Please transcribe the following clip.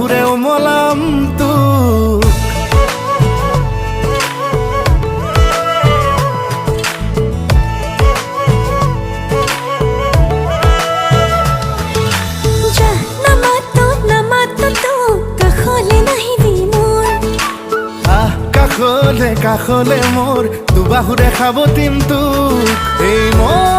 বাহুরেও মলাম তু কাখলে কাখলে মোর তু বাহুরে খাব তিম তু এই মোর